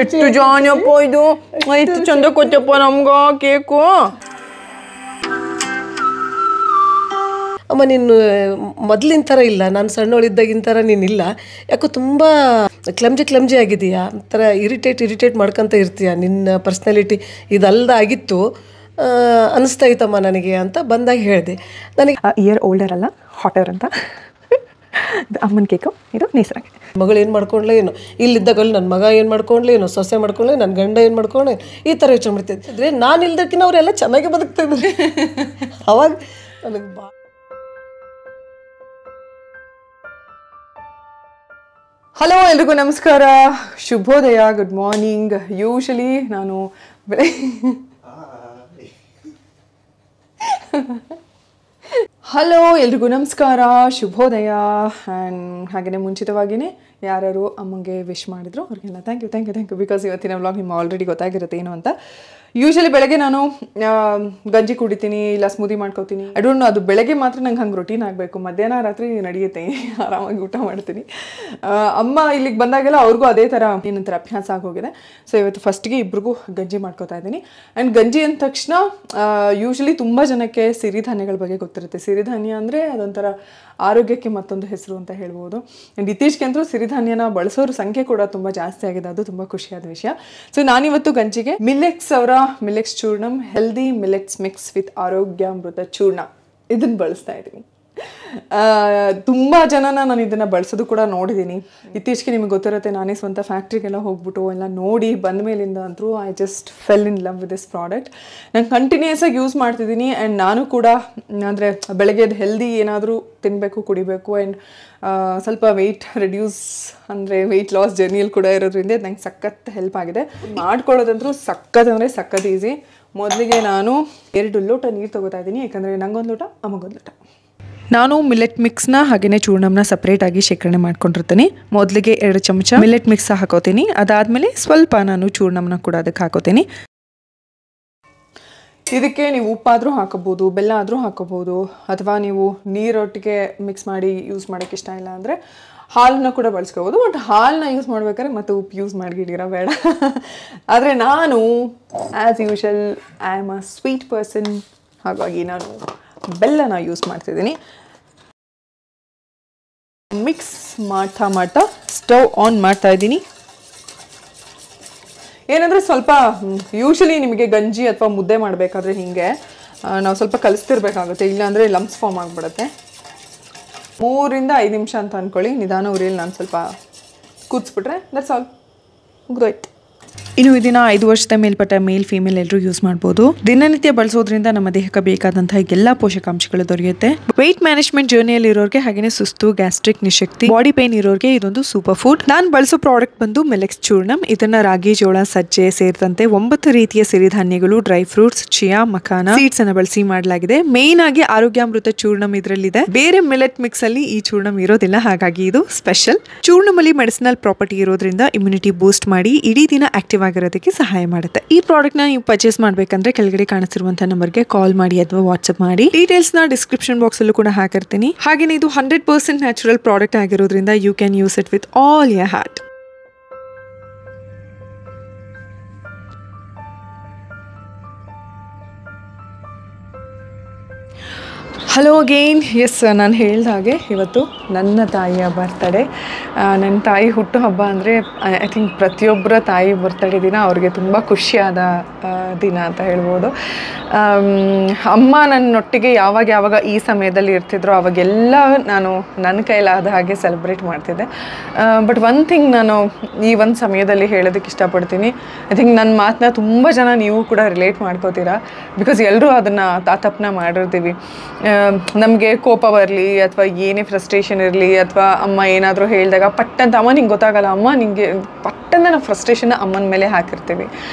ಎಷ್ಟು ಜಾನಪ್ಪ ಇದು, ಎಷ್ಟು ಚಂದ ಕೊಟ್ಟಪ್ಪ ನಮ್ಗ ಕೇಕು. ಅಮ್ಮ ನೀನು ಮೊದಲಿನ ಥರ ಇಲ್ಲ, ನಾನು ಸಣ್ಣವಳಿದ್ದಾಗಿನ ಥರ ನೀನಿಲ್ಲ. ಯಾಕೋ ತುಂಬ ಕ್ಲಮ್ಜಿ ಆಗಿದೆಯಾ, ಒಂಥರ ಇರಿಟೇಟ್ ಮಾಡ್ಕೊತ ಇರ್ತೀಯ. ನಿನ್ನ ಪರ್ಸ್ನಾಲಿಟಿ ಇದಲ್ದಾಗಿತ್ತು ಅನ್ನಿಸ್ತಾ ಇತ್ತಮ್ಮ ನನಗೆ ಅಂತ ಬಂದಾಗ ಹೇಳಿದೆ. ನನಗೆ ಇಯರ್ ಓಲ್ಡರ್ ಅಲ್ಲ, ಹಾಟರ್ ಅಂತ. ಅಮ್ಮನ ಕೇಕು, ಇದು ನೇಸರಾಗಿ. ಮಗಳು ಏನು ಮಾಡ್ಕೊಂಡ್ಲೇ ಏನೋ, ಇಲ್ಲಿದ್ದಾಗಲ್ಲ ನನ್ನ ಮಗ ಏನು ಮಾಡ್ಕೊಂಡ್ಲೇ ಏನೋ, ಸೊಸೆ ಮಾಡ್ಕೊಂಡ್ಲೆ, ನನ್ನ ಗಂಡ ಏನು ಮಾಡ್ಕೊಂಡ್ಲೆ, ಈ ಥರ ಯೋಚನೆ ಮಾಡ್ತಿದ್ದರೆ ನಾನು ಇಲ್ದಕ್ಕಿಂತ ಅವರೆಲ್ಲ ಚೆನ್ನಾಗಿ ಬದುಕ್ತಿದ್ರು. ಅವಾಗ ನನಗೆ ಹಲೋ, ಎಲ್ರಿಗೂ ನಮಸ್ಕಾರ, ಶುಭೋದಯ, ಗುಡ್ ಮಾರ್ನಿಂಗ್. ಯೂಶಲಿ ನಾನು ಹಲೋ ಎಲ್ರಿಗೂ ನಮಸ್ಕಾರ, ಶುಭೋದಯ. ಆ್ಯಂಡ್ ಹಾಗೆಯೇ ಮುಂಚಿತವಾಗಿಯೇ ಯಾರ್ಯಾರು ಅಮ್ಮಂಗೆ ವಿಶ್ ಮಾಡಿದ್ರು ಅವ್ರಿಗೆಲ್ಲ ಥ್ಯಾಂಕ್ ಯು. ಬಿಕಾಸ್ ಇವತ್ತಿನ ವ್ಲಾಗ್ ನಿಮ್ಗೆ ಆಲ್ರೆಡಿ ಗೊತ್ತಾಗಿರುತ್ತೆ ಏನು ಅಂತ. ಯೂಶಲಿ ಬೆಳಗ್ಗೆ ನಾನು ಗಂಜಿ ಕುಡಿತೀನಿ, ಇಲ್ಲ ಸ್ಮೂದಿ ಮಾಡ್ಕೋತೀನಿ. ಐ ಡೋಂಟ್ ನೋ, ಅದು ಬೆಳಗ್ಗೆ ಮಾತ್ರ ನಂಗೆ ಹಂಗೆ ರೊಟೀನ್ ಆಗಬೇಕು. ಮಧ್ಯಾಹ್ನ ರಾತ್ರಿ ನಡೆಯುತ್ತೆ, ಆರಾಮಾಗಿ ಊಟ ಮಾಡ್ತೀನಿ. ಅಮ್ಮ ಇಲ್ಲಿಗೆ ಬಂದಾಗೆಲ್ಲ ಅವ್ರಿಗೂ ಅದೇ ಥರ ಏನಂತಾರೆ ಅಭ್ಯಾಸ ಆಗೋಗಿದೆ. ಸೊ ಇವತ್ತು ಫಸ್ಟಿಗೆ ಇಬ್ರಿಗೂ ಗಂಜಿ ಮಾಡ್ಕೋತಾ ಇದ್ದೀನಿ. ಆ್ಯಂಡ್ ಗಂಜಿ ಅಂದ ತಕ್ಷಣ ಯೂಶಲಿ ತುಂಬ ಜನಕ್ಕೆ ಸಿರಿಧಾನ್ಯಗಳ ಬಗ್ಗೆ ಗೊತ್ತಿರುತ್ತೆ. ಸಿರಿಧಾನ್ಯ ಅಂದರೆ ಅದೊಂಥರ ಆರೋಗ್ಯಕ್ಕೆ ಮತ್ತೊಂದು ಹೆಸರು ಅಂತ ಹೇಳ್ಬೋದು. ಆ್ಯಂಡ್ ಇತ್ತೀಚೆಗೆ ಅಂತೂ ಸಿರಿಧಾನ್ಯನ ಬಳಸೋರ ಸಂಖ್ಯೆ ಕೂಡ ತುಂಬ ಜಾಸ್ತಿ ಆಗಿದೆ, ಅದು ತುಂಬ ಖುಷಿಯಾದ ವಿಷಯ. ಸೊ ನಾನಿವತ್ತು ಗಂಜಿಗೆ ಮಿಲೆಟ್ಸ್ ಚೂರ್ಣಂ, ಹೆಲ್ದಿ ಮಿಲೆಟ್ಸ್ ಮಿಕ್ಸ್ ವಿತ್ ಆರೋಗ್ಯಾಮೃತ ಚೂರ್ಣ, ಇದನ್ನು ಬಳಸ್ತಾ ಇದ್ದೀನಿ. ತುಂಬ ಜನನ ನಾನು ಇದನ್ನು ಬಳಸೋದು ಕೂಡ ನೋಡಿದ್ದೀನಿ. ಇತ್ತೀಚೆಗೆ ನಿಮಗೆ ಗೊತ್ತಿರುತ್ತೆ, ನಾನೇ ಸ್ವಂತ ಫ್ಯಾಕ್ಟ್ರಿಗೆಲ್ಲ ಹೋಗ್ಬಿಟ್ಟು ಎಲ್ಲ ನೋಡಿ ಬಂದ ಮೇಲಿಂದ ಅಂತೂ I just fell in love with this product. ನಾನು ಕಂಟಿನ್ಯೂಸ್ ಆಗಿ ಯೂಸ್ ಮಾಡ್ತಿದ್ದೀನಿ. ಆ್ಯಂಡ್ ನಾನು ಕೂಡ ಅಂದರೆ ಬೆಳಗ್ಗೆದು ಹೆಲ್ದಿ ಏನಾದರೂ ತಿನ್ನಬೇಕು, ಕುಡಿಬೇಕು. ಆ್ಯಂಡ್ ಸ್ವಲ್ಪ ವೆಯ್ಟ್ ರೆಡ್ಯೂಸ್ ಅಂದರೆ ವೆಯ್ಟ್ ಲಾಸ್ ಜರ್ನಿಯಲ್ಲಿ ಕೂಡ ಇರೋದ್ರಿಂದ ನಂಗೆ ಸಖತ್ ಹೆಲ್ಪ್ ಆಗಿದೆ. ಮಾಡ್ಕೊಳ್ಳೋದಂತೂ ಸಖತ್ ಈಸಿ. ಮೊದಲಿಗೆ ನಾನು 2 ಲೋಟ ನೀರು ತೊಗೋತಾ ಇದ್ದೀನಿ, ಯಾಕಂದರೆ ನಂಗೊಂದು ಲೋಟ, ಅಮ್ಮಗೊಂದು ಲೋಟ. ನಾನು ಮಿಲೆಟ್ ಮಿಕ್ಸ್ನ ಹಾಗೆಯೇ ಚೂರ್ಣಂನ ಸಪ್ರೇಟಾಗಿ ಶೇಖರಣೆ ಮಾಡ್ಕೊಂಡಿರ್ತೀನಿ. ಮೊದಲಿಗೆ 2 ಚಮಚ ಮಿಲೆಟ್ ಮಿಕ್ಸ್ ಹಾಕೋತೀನಿ. ಅದಾದಮೇಲೆ ಸ್ವಲ್ಪ ನಾನು ಚೂರ್ಣಂನ ಕೂಡ ಅದಕ್ಕೆ ಹಾಕೋತೀನಿ. ಇದಕ್ಕೆ ನೀವು ಉಪ್ಪಾದರೂ ಹಾಕೋಬೋದು, ಬೆಲ್ಲ ಆದರೂ ಹಾಕೋಬೋದು, ಅಥವಾ ನೀವು ನೀರೊಟ್ಟಿಗೆ ಮಿಕ್ಸ್ ಮಾಡಿ ಯೂಸ್ ಮಾಡೋಕ್ಕೆ ಇಷ್ಟ ಇಲ್ಲ ಅಂದರೆ ಹಾಲನ್ನ ಕೂಡ ಬಳಸ್ಕೋಬೋದು. ಬಟ್ ಹಾಲನ್ನ ಯೂಸ್ ಮಾಡ್ಬೇಕಾದ್ರೆ ಮತ್ತೆ ಉಪ್ಪು ಯೂಸ್ ಮಾಡಿಗಿಡಿರೋ ಬೇಡ. ಆದರೆ ನಾನು as usual I am a sweet person, ಹಾಗಾಗಿ ನಾನು ಬೆಲ್ಲನ ಯೂಸ್ ಮಾಡ್ತಿದ್ದೀನಿ. ಮಿಕ್ಸ್ ಮಾಡ್ತಾ ಸ್ಟವ್ ಆನ್ ಮಾಡ್ತಾ ಇದ್ದೀನಿ. ಏನಂದರೆ ಸ್ವಲ್ಪ ಯೂಶಲಿ ನಿಮಗೆ ಗಂಜಿ ಅಥವಾ ಮುದ್ದೆ ಮಾಡಬೇಕಾದ್ರೆ ಹೀಗೆ ನಾವು ಸ್ವಲ್ಪ ಕಲಿಸ್ತಿರ್ಬೇಕಾಗುತ್ತೆ, ಇಲ್ಲಾಂದರೆ ಲಂಪ್ಸ್ ಫಾರ್ಮ್ ಆಗಿಬಿಡುತ್ತೆ. 3 ರಿಂದ 5 ನಿಮಿಷ ಅಂತ ಅಂದ್ಕೊಳ್ಳಿ, ನಿಧಾನ ಉರಿಯಲ್ಲಿ ನಾನು ಸ್ವಲ್ಪ ಕೂದಿಸ್ಬಿಟ್ರೆ ದಟ್ಸ್ ಆಲ್, ಮುಗಿದೋಯ್ತು. ಇನ್ನು ಇದನ್ನ 5 ವರ್ಷದ ಮೇಲ್ಪಟ್ಟ ಮೇಲ್ ಫೀಮೇಲ್ ಎಲ್ಲರೂ ಯೂಸ್ ಮಾಡ್ಬೋದು. ದಿನನಿತ್ಯ ಬಳಸೋದ್ರಿಂದ ನಮ್ಮ ದೇಹಕ್ಕೆ ಬೇಕಾದಂತಹ ಎಲ್ಲ ಪೋಷಕಾಂಶಗಳು ದೊರೆಯುತ್ತೆ. ವೆಯ್ಟ್ ಮ್ಯಾನೇಜ್ಮೆಂಟ್ ಜರ್ನಿಯಲ್ಲಿ ಇರೋರಿಗೆ, ಹಾಗೆಯೇ ಸುಸ್ತು, ಗ್ಯಾಸ್ಟ್ರಿಕ್, ನಿಶಕ್ತಿ, ಬಾಡಿ ಪೇನ್ ಇರೋರಿಗೆ ಇದೊಂದು ಸೂಪರ್ ಫುಡ್. ನಾನು ಬಳಸೋ ಪ್ರಾಡಕ್ಟ್ ಬಂದು ಮಿಲೆಟ್ಸ್ ಚೂರ್ಣಂ. ಇದನ್ನ ರಾಗಿ, ಜೋಳ, ಸಜ್ಜೆ ಸೇರಿದಂತೆ 9 ರೀತಿಯ ಸಿರಿಧಾನ್ಯಗಳು, dry fruits, chia, makhana seeds ಅನ್ನ ಬಳಸಿ ಮಾಡಲಾಗಿದೆ. ಮೇನ್ ಆಗಿ ಆರೋಗ್ಯಾಮೃತ ಚೂರ್ಣಂ ಇದರಲ್ಲಿದೆ. ಬೇರೆ ಮಿಲೆಟ್ ಮಿಕ್ಸ್ ಅಲ್ಲಿ ಈ ಚೂರ್ಣಂ ಇರೋದಿಲ್ಲ, ಹಾಗಾಗಿ ಇದು ಸ್ಪೆಷಲ್. ಚೂರ್ಣಮಲ್ಲಿ ಮೆಡಿಸಿನಲ್ ಪ್ರಾಪರ್ಟಿ ಇರೋದ್ರಿಂದ ಇಮ್ಯುನಿಟಿ ಬೂಸ್ಟ್ ಮಾಡಿ ಇಡೀ ದಿನ ಆಕ್ಟಿವ್ ಆಗಿರೋದಕ್ಕೆ ಸಹಾಯ ಮಾಡುತ್ತೆ. ಈ ಪ್ರಾಡಕ್ಟ್ ನ ನೀವು ಪರ್ಚೇಸ್ ಮಾಡಬೇಕಂದ್ರೆ ಕೆಳಗಡೆ ಕಾಣಿಸ್ತಿರುವಂತಹ ನಂಬರ್ಗೆ ಕಾಲ್ ಮಾಡಿ ಅಥವಾ ವಾಟ್ಸ್ಆಪ್ ಮಾಡಿ. ಡೀಟೇಲ್ಸ್ ನ ಡಿಸ್ಕ್ರಿಪ್ಷನ್ ಬಾಕ್ಸ್ ಅಲ್ಲೂ ಕೂಡ ಹಾಕಿರ್ತೀನಿ. ಹಾಗೇನೇ ಇದು 100% ನ್ಯಾಚುರಲ್ ಪ್ರಾಡಕ್ಟ್ ಆಗಿರೋದ್ರಿಂದ you can use it with all your heart. Hello again. Yes, ನಾನು ಹೇಳಿದ ಹಾಗೆ ಇವತ್ತು ನನ್ನ ತಾಯಿಯ ಬರ್ತಡೇ. ನನ್ನ ತಾಯಿ ಹುಟ್ಟುಹಬ್ಬ ಅಂದರೆ ಐ ಥಿಂಕ್ ಪ್ರತಿಯೊಬ್ಬರ ತಾಯಿ ಬರ್ತಡೇ ದಿನ ಅವ್ರಿಗೆ ತುಂಬ ಖುಷಿಯಾದ ದಿನ ಅಂತ ಹೇಳ್ಬೋದು. ಅಮ್ಮ ನನ್ನೊಟ್ಟಿಗೆ ಯಾವಾಗ ಈ ಸಮಯದಲ್ಲಿ ಇರ್ತಿದ್ರೋ ಅವಾಗೆಲ್ಲ ನಾನು ನನ್ನ ಕೈಲಾದ ಹಾಗೆ ಸೆಲೆಬ್ರೇಟ್ ಮಾಡ್ತಿದ್ದೆ. ಬಟ್ ಒನ್ ಥಿಂಗ್ ನಾನು ಈ ಒಂದು ಸಮಯದಲ್ಲಿ ಹೇಳೋದಕ್ಕೆ ಇಷ್ಟಪಡ್ತೀನಿ. ಐ ಥಿಂಕ್ ನನ್ನ ಮಾತನ್ನ ತುಂಬ ಜನ ನೀವು ಕೂಡ ರಿಲೇಟ್ ಮಾಡ್ಕೋತೀರಾ, ಬಿಕಾಸ್ ಎಲ್ಲರೂ ಅದನ್ನು ತಪ್ಪನ್ನ ಮಾಡಿರ್ತೀವಿ. ನಮಗೆ ಕೋಪ ಬರಲಿ ಅಥವಾ ಏನೇ ಫ್ರಸ್ಟ್ರೇಷನ್ ಇರಲಿ, ಅಥವಾ ಅಮ್ಮ ಏನಾದರೂ ಹೇಳಿದಾಗ ಪಟ್ಟಂತ ಅಮ್ಮ ನಿಂಗೆ ಗೊತ್ತಾಗಲ್ಲ, ಅಮ್ಮ ನಿಂಗೆ ಪಟ್ಟಂತ ನಾವು ಫ್ರಸ್ಟ್ರೇಷನ್ನ ಅಮ್ಮನ ಮೇಲೆ ಹಾಕಿರ್ತೀವಿ.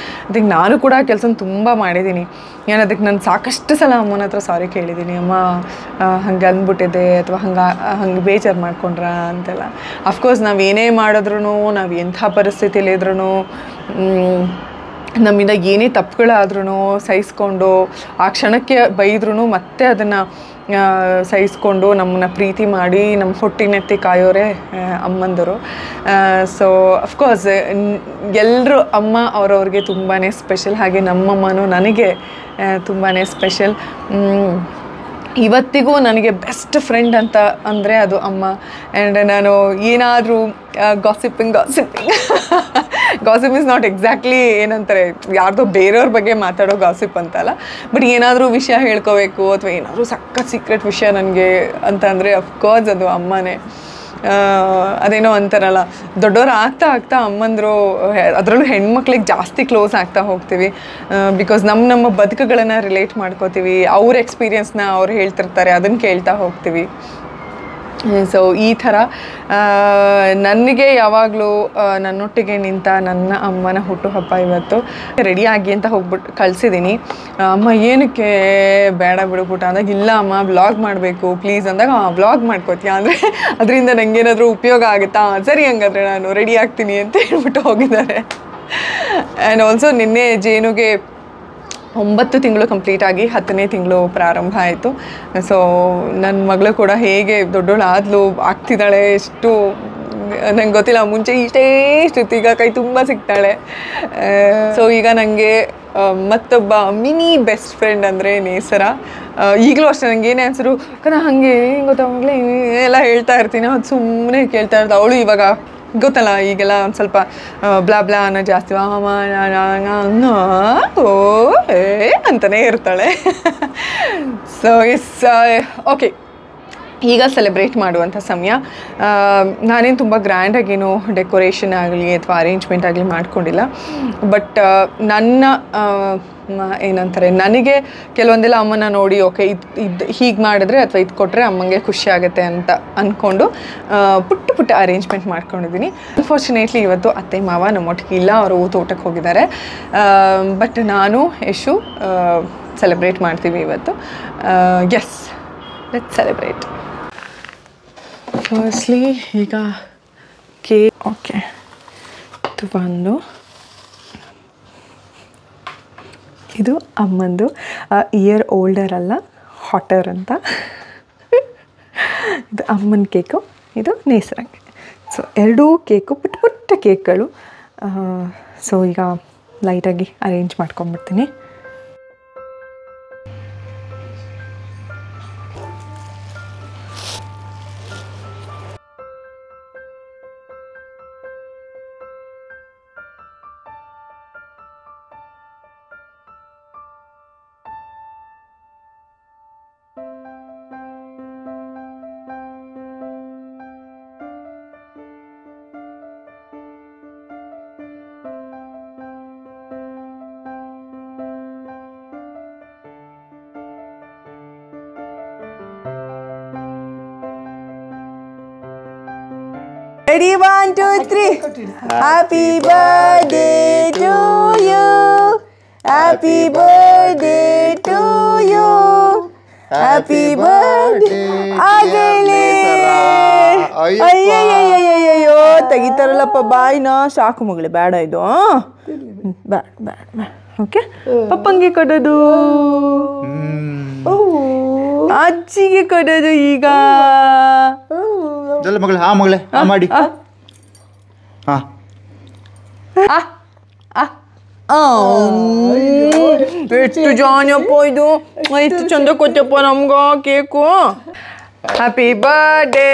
ಅದಕ್ಕೆ ನಾನು ಕೂಡ ಆ ಕೆಲಸ ತುಂಬ ಮಾಡಿದ್ದೀನಿ. ಅದಕ್ಕೆ ನಾನು ಸಾಕಷ್ಟು ಸಲ ಅಮ್ಮನ ಹತ್ರ ಸಾರಿ ಕೇಳಿದ್ದೀನಿ, ಅಮ್ಮ ಹಂಗೆ ಅಂದ್ಬಿಟ್ಟಿದ್ದೆ ಅಥವಾ ಹಂಗೆ ಬೇಜಾರು ಮಾಡ್ಕೊಂಡ್ರ ಅಂತೆಲ್ಲ. ಅಫ್ಕೋರ್ಸ್ ನಾವು ಏನೇ ಮಾಡಿದ್ರೂ, ನಾವು ಎಂಥ ಪರಿಸ್ಥಿತಿಯಲ್ಲಿ ಇದ್ರೂ, ನಮ್ಮಿಂದ ಏನೇ ತಪ್ಪುಗಳಾದ್ರೂ ಸಹಿಸ್ಕೊಂಡು ಆ ಕ್ಷಣಕ್ಕೆ ಬೈದ್ರೂ ಮತ್ತೆ ಅದನ್ನು ಸಹಿಸ್ಕೊಂಡು ನಮ್ಮನ್ನ ಪ್ರೀತಿ ಮಾಡಿ ನಮ್ಮ ಹೊಟ್ಟಿನೆತ್ತಿ ಕಾಯೋರೆ ಅಮ್ಮಂದರು. ಸೊ ಅಫ್ಕೋರ್ಸ್ ಎಲ್ಲರೂ ಅಮ್ಮ ಅವ್ರವ್ರಿಗೆ ತುಂಬಾ ಸ್ಪೆಷಲ್. ಹಾಗೆ ನಮ್ಮಮ್ಮನೂ ನನಗೆ ತುಂಬಾ ಸ್ಪೆಷಲ್. ಇವತ್ತಿಗೂ ನನಗೆ ಬೆಸ್ಟ್ ಫ್ರೆಂಡ್ ಅಂತ ಅಂದರೆ ಅದು ಅಮ್ಮ. ಆ್ಯಂಡ್ ನಾನು ಏನಾದರೂ ಗಾಸಿಪಿಂಗ್ ಇಸ್ ನಾಟ್ ಎಕ್ಸಾಕ್ಟ್ಲಿ ಏನಂತಾರೆ ಯಾರ್ದೋ ಬೇರೆಯವ್ರ ಬಗ್ಗೆ ಮಾತಾಡೋ ಗಾಸಿಪ್ ಅಂತಲ್ಲ, ಬಟ್ ಏನಾದರೂ ವಿಷಯ ಹೇಳ್ಕೋಬೇಕು ಅಥವಾ ಏನಾದರೂ ಸಖತ್ ಸೀಕ್ರೆಟ್ ವಿಷಯ ನನಗೆ ಅಂತ ಅಂದರೆ ಅಫ್ಕೋರ್ಸ್ ಅದು ಅಮ್ಮನೇ. ಅದೇನೋ ಅಂತಾರಲ್ಲ, ದೊಡ್ಡವರು ಆಗ್ತಾ ಅಮ್ಮಂದರು, ಅದರಲ್ಲೂ ಹೆಣ್ಮಕ್ಳಿಗೆ ಜಾಸ್ತಿ ಕ್ಲೋಸ್ ಆಗ್ತಾ ಹೋಗ್ತೀವಿ. ಬಿಕಾಸ್ ನಮ್ಮ ಬದುಕುಗಳನ್ನು ರಿಲೇಟ್ ಮಾಡ್ಕೋತೀವಿ, ಅವ್ರ ಎಕ್ಸ್ಪೀರಿಯನ್ಸ್ನ ಅವ್ರು ಹೇಳ್ತಿರ್ತಾರೆ, ಅದನ್ನು ಕೇಳ್ತಾ ಹೋಗ್ತೀವಿ. ಸೊ ಈ ಥರ ನನಗೆ ಯಾವಾಗಲೂ ನನ್ನೊಟ್ಟಿಗೆ ನಿಂತ ನನ್ನ ಅಮ್ಮನ ಹುಟ್ಟುಹಬ್ಬ ಇವತ್ತು. ರೆಡಿಯಾಗಿ ಅಂತ ಹೋಗ್ಬಿಟ್ಟು ಕಳಿಸಿದ್ದೀನಿ. ಅಮ್ಮ ಏನಕ್ಕೆ ಬೇಡ ಬಿಡುಬಿಟ್ಟು ಅಂದಾಗ, ಇಲ್ಲ ಅಮ್ಮ ವ್ಲಾಗ್ ಮಾಡಬೇಕು ಪ್ಲೀಸ್ ಅಂದಾಗ, ವ್ಲಾಗ್ ಮಾಡ್ಕೋತೀಯ ಅಂದರೆ ಅದರಿಂದ ನನಗೇನಾದರೂ ಉಪಯೋಗ ಆಗುತ್ತಾ, ಸರಿ ಹಂಗಾದ್ರೆ ನಾನು ರೆಡಿ ಆಗ್ತೀನಿ ಅಂತ ಹೇಳ್ಬಿಟ್ಟು ಹೋಗಿದ್ದಾರೆ. ಆ್ಯಂಡ್ ಆಲ್ಸೋ ನಿನ್ನೆ ಜೇನುಗೆ 9 ತಿಂಗಳು ಕಂಪ್ಲೀಟ್ ಆಗಿ 10ನೇ ತಿಂಗಳು ಪ್ರಾರಂಭ ಆಯಿತು. ಸೊ ನನ್ನ ಮಗಳು ಕೂಡ ಹೇಗೆ ದೊಡ್ಡೋಳು ಆಗ್ತಿದ್ದಾಳೆ, ಎಷ್ಟು ನಂಗೆ ಗೊತ್ತಿಲ್ಲ, ಮುಂಚೆ ಇಷ್ಟು ಈಗ ಕೈ ತುಂಬ ಸಿಗ್ತಾಳೆ. ಸೊ ಈಗ ನನಗೆ ಮತ್ತೊಬ್ಬ ಮಿನಿ ಬೆಸ್ಟ್ ಫ್ರೆಂಡ್ ಅಂದರೆ ನೇಸರ. ಈಗಲೂ ಅಷ್ಟೇ ನನಗೆ ಏನೇ ಅನ್ಸರು ಹಾಗೆ ಗೊತ್ತಾಗಲೇ ಎಲ್ಲ ಹೇಳ್ತಾ ಇರ್ತೀನಿ, ಅದು ಸುಮ್ಮನೆ ಕೇಳ್ತಾ ಇರ್ತಾಳೆ. ಅವಳು ಇವಾಗ ಗೊತ್ತಲ್ಲ ಈಗೆಲ್ಲ ಒಂದು ಸ್ವಲ್ಪ ಬ್ಲಾ ಅನ್ನೋ ಜಾಸ್ತಿ ಅಂತಲೇ ಇರ್ತಾಳೆ. ಸೊ ಓಕೆ, ಈಗ ಸೆಲೆಬ್ರೇಟ್ ಮಾಡುವಂಥ ಸಮಯ. ನಾನೇನು ತುಂಬ ಗ್ರ್ಯಾಂಡಾಗೇನು ಡೆಕೋರೇಷನ್ ಆಗಲಿ ಅಥವಾ ಅರೇಂಜ್ಮೆಂಟ್ ಆಗಲಿ ಮಾಡ್ಕೊಂಡಿಲ್ಲ. ಬಟ್ ನನ್ನ ಏನಂತಾರೆ, ನನಗೆ ಕೆಲವೊಂದೆಲ್ಲ ಅಮ್ಮನ ನೋಡಿ ಓಕೆ ಇದು ಹೀಗೆ ಮಾಡಿದ್ರೆ ಅಥವಾ ಇದು ಕೊಟ್ಟರೆ ಅಮ್ಮಂಗೆ ಖುಷಿ ಆಗುತ್ತೆ ಅಂತ ಅಂದ್ಕೊಂಡು ಪುಟ್ಟ ಅರೇಂಜ್ಮೆಂಟ್ ಮಾಡ್ಕೊಂಡಿದ್ದೀನಿ. ಅನ್ಫಾರ್ಚುನೇಟ್ಲಿ ಇವತ್ತು ಅತ್ತೆ ಮಾವ ನಮ್ಮೊಟ್ಟಿಗೆ ಇಲ್ಲ, ಅವರು ತೋಟಕ್ಕೆ ಹೋಗಿದ್ದಾರೆ. ಬಟ್ ನಾನು ಯಶು ಸೆಲೆಬ್ರೇಟ್ ಮಾಡ್ತೀವಿ ಇವತ್ತು. Yes, let's celebrate. ಫಸ್ಟ್ಲಿ ಈಗ ಕೇಕ್, ಓಕೆ, ಇದು ಬಂದು ಇದು ಅಮ್ಮಂದು ಇಯರ್ ಓಲ್ಡರ್ ಅಲ್ಲ, ಹಾಟರ್ ಅಂತ. ಇದು ಅಮ್ಮನ ಕೇಕು, ಇದು ನೇಸರಂಗೆ. ಸೊ ಎರಡೂ ಕೇಕು ಪುಟ್ಟ ಕೇಕ್ಗಳು. ಸೊ ಈಗ ಲೈಟಾಗಿ arrange ಮಾಡ್ಕೊಂಡ್ಬಿಡ್ತೀನಿ. Ready, 1, 2, 3. Happy birthday to you. Happy birthday to you. Happy birthday. ಆಗಲೇ ಅಯ್ಯಯ್ಯಯ್ಯಯ್ಯೋ ತೆಗಿತಾರಲ್ಲಪ್ಪ ಬಾಯಿನ, ಸಾಕು ಮಗಳೇ, ಬೇಡ ಇದು, ಬೇಡ. ಓಕೆ, ಪಪ್ಪಂಗೆ ಕೊಡೋದು, ಅಜ್ಜಿಗೆ ಕೊಡೋದು. ಈಗ ಮಗಳೇ, ಮಗಳೇ ಮಾಡಿ. ಎಷ್ಟು ಜಾನಪ್ಪ ಇದು, ಎಷ್ಟು ಚಂದ ಕೊಟ್ಟಪ್ಪ ನಮ್ಗ ಕೇಕು. ಹ್ಯಾಪಿ ಬರ್ಡೇ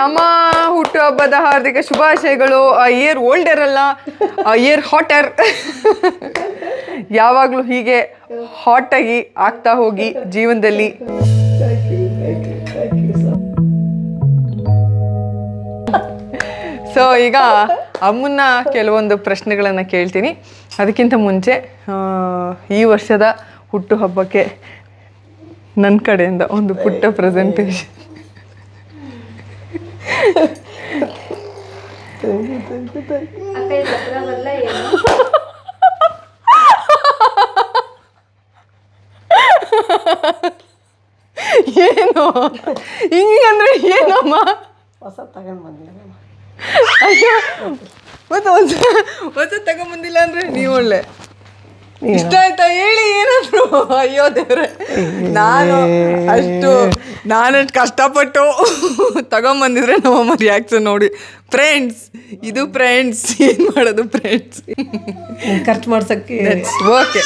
ಅಮ್ಮ, ಹುಟ್ಟುಹಬ್ಬದ ಹಾರ್ದಿಕ ಶುಭಾಶಯಗಳು. ಇಯರ್ ಓಲ್ಡರ್ ಅಲ್ಲ, ಇಯರ್ ಹಾಟರ್. ಯಾವಾಗಲೂ ಹೀಗೆ ಹಾಟಾಗಿ ಆಗ್ತಾ ಹೋಗಿ ಜೀವನದಲ್ಲಿ. ಸೊ ಈಗ ಅಮ್ಮನ್ನ ಕೆಲವೊಂದು ಪ್ರಶ್ನೆಗಳನ್ನು ಕೇಳ್ತೀನಿ. ಅದಕ್ಕಿಂತ ಮುಂಚೆ ಈ ವರ್ಷದ ಹುಟ್ಟುಹಬ್ಬಕ್ಕೆ ನನ್ನ ಕಡೆಯಿಂದ ಒಂದು ಪುಟ್ಟ ಪ್ರೆಸೆಂಟೇಷನ್. ಏನು ಹಿಂಗಂದ್ರೆ ಏನಮ್ಮ? ಹೊಸ ತಗೊಂಡು ಬಂದಿಲ್ಲ. ಅಯ್ಯೋ, ಮತ್ತೆ ಹೊಸ ತಗೊಂಬಂದಿಲ್ಲ ಅಂದರೆ ನೀವು ಒಳ್ಳೆ. ಇಷ್ಟ ಆಯ್ತಾ ಹೇಳಿ ಏನಾದ್ರು. ಅಯ್ಯೋ ದೇವ್ರೆ, ನಾನಷ್ಟು ಕಷ್ಟಪಟ್ಟು ತಗೊಂಬಂದಿದ್ರೆ ನಮ್ಮಮ್ಮ ರಿಯಾಕ್ಷನ್ ನೋಡಿ. ಫ್ರೆಂಡ್ಸ್, ಇದು ಫ್ರೆಂಡ್ಸ್, ಏನು ಮಾಡೋದು ಫ್ರೆಂಡ್ಸ್, ಖರ್ಚು ಮಾಡ್ಸೋಕ್ಕೆ ಓಕೆ.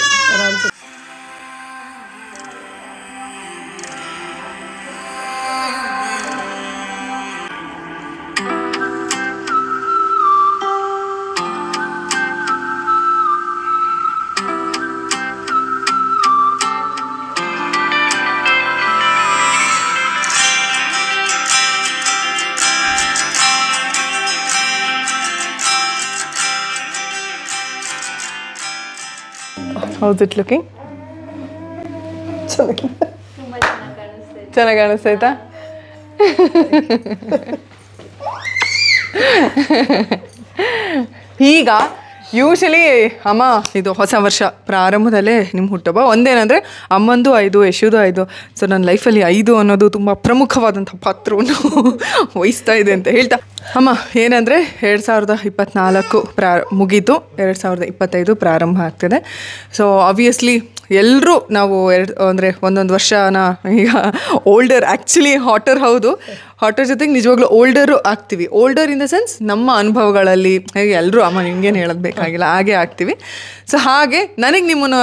House it looking? ಚೆನ್ನಾಗಿ ಕಾಣಿಸ್ತೈತಾ? ಈಗ ಯೂಶಲಿ ಅಮ್ಮ ಇದು ಹೊಸ ವರ್ಷ ಪ್ರಾರಂಭದಲ್ಲೇ ನಿಮ್ಮ ಹುಟ್ಟುಹಬ್ಬ. ಒಂದೇನಂದರೆ ಅಮ್ಮಂದು 5, ಯಶುದು 5. ಸೊ ನನ್ನ ಲೈಫಲ್ಲಿ 5 ಅನ್ನೋದು ತುಂಬ ಪ್ರಮುಖವಾದಂಥ ಪಾತ್ರವನ್ನು ವಹಿಸ್ತಾ ಇದೆ ಅಂತ ಹೇಳ್ತಾ, ಅಮ್ಮ ಏನಂದರೆ 2024 ಮುಗೀತು, 2025 ಪ್ರಾರಂಭ ಆಗ್ತದೆ. ಸೊ ಆಬ್ವಿಯಸ್ಲಿ ಎಲ್ಲರೂ ನಾವು ಒಂದೊಂದು ವರ್ಷನ ಈಗ ಓಲ್ಡರ್, ಆ್ಯಕ್ಚುಲಿ ಹಾಟರ್, ಹೌದು ಹಾಟರ್ ಜೊತೆಗೆ ನಿಜವಾಗ್ಲೂ ಓಲ್ಡರು ಆಗ್ತೀವಿ. ಓಲ್ಡರ್ ಇನ್ ದ ಸೆನ್ಸ್ ನಮ್ಮ ಅನುಭವಗಳಲ್ಲಿ ಹೇಗೆ ಎಲ್ಲರೂ ಅಮ್ಮ ನಿಮಗೇನು ಹೇಳೋದು ಬೇಕಾಗಿಲ್ಲ ಹಾಗೆ ಆಗ್ತೀವಿ. ಸೊ ಹಾಗೆ ನನಗೆ ನಿಮ್ಮನ್ನು